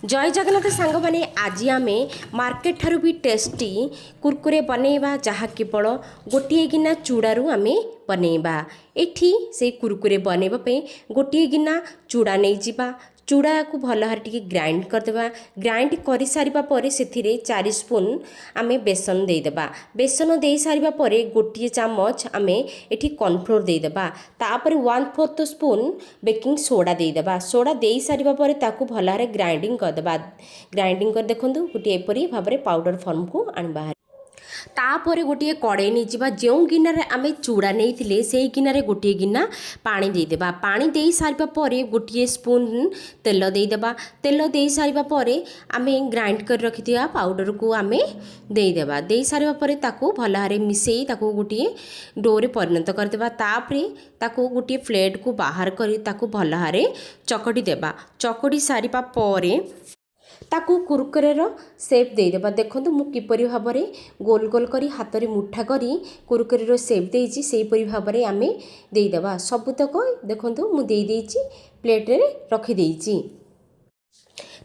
जय जगन्नाथ सांग माने आज आम मार्केट ठारू भी टेस्टी कुरकुरे बनैबा जहाँ केवल गोटे गिना चूड़ारू आम बनैबा। एठी से कुरकुरे बनैबा पे गोटे गिना चूड़ा नहीं जिबा। चूड़ा को भल भाव टे ग्राइंड करदेबा। ग्राइंड कर सारिबा परे सेथिरे 4 स्पून आमे बेसन देदेबा। बेसन दे सारिबा परे गोटे चामच आमे एठी कॉर्नफ्लोर देदेबा। तापर 1/4 स्पून बेकिंग सोडा देदेबा। सोडा दे सारिबा परे ताकू भल भाव ग्राइंडिंग करदेबा। ग्राइंडिंग कर देखंतु गोटे एपरी भाव पाउडर फॉर्म को आनबा। तापर गोटे कड़े नहीं जावा। जो गिनार आम चूड़ा नहीं से गिनार गोटे गिना पानी देदेबा। पानी दे सारिबा परे गोटे स्पून तेल देदेबा। तेल दे सारिबा परे आम ग्राइंड कर रखिथिबा पाउडर को आम देदेबा। दे सारिबा परे ताकू भल भाव मिसेई ताकू गोटे डो रे परिणत करदेबा। तापरे ताकू गोटे प्लेट को बाहर करी ताकू भल भाव चकटी देबा। चकटी सारिबा परे ताकू कुरकुरे सेप देदेबा। देखंतु मु किपरि भाव में गोल गोल करी हाथ में मुठा करी कुरकुरे सेप देइछि सेहीपरि भाव में आम देदेबा। सबुतक देखंतु मु दे देइछि प्लेट रे रखी देइछि।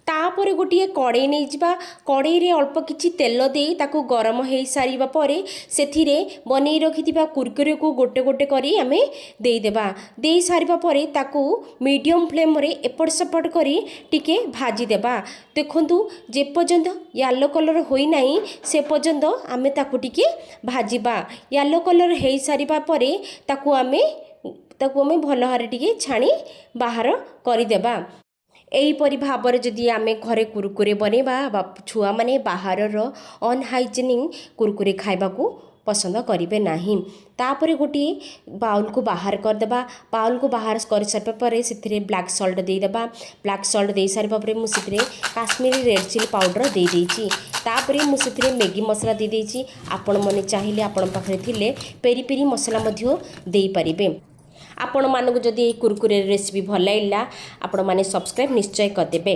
तापर गोटे कड़े नहीं जावा। कड़े रे अल्प किछि तेल दे ताकू गरम हो सारिबा परे सेथिरे बनै रखिथिबा कुरकुरे को गोटे गोटे करी आमे देदेबा। दे सारिबा परे ताकू मीडियम फ्लेम रे एपट सेपट करी टिके भाजी देबा। देखंतु जे पर्यंत येलो कलर होई नाही से पर्यंत आमे ताकू टिके भाजीबा। येलो कलर हो सारिबा परे ताकू आमे भल भाव टिके छाणी बाहर करदेबा। एहीपरि भाव में जदि आम घरे कुरकुरे बनैबा छुआ माने बाहर अनहाइजेनिक कुरकुरे खाइबा को पसंद करेंगे नहीं। तापर गोटे बाउल को बाहर करदेबा। बाउल को बाहर कर सारा पर से ब्लैक सल्ट देदेबा। ब्लैक सल्ट दे सारा पर मुझे काश्मीरी रेड चिली पाउडर दे देइछि। तापर मुझे मैगी मसला दे देइछि। आपण माने चाहिए आपण पाखरे थिले पेरी पेरी मसला मध्य दे पारिबे। आपण मानक जदि कुरकुरे रेसिपी भल लागला आपण माने सब्सक्राइब निश्चय करदेबे।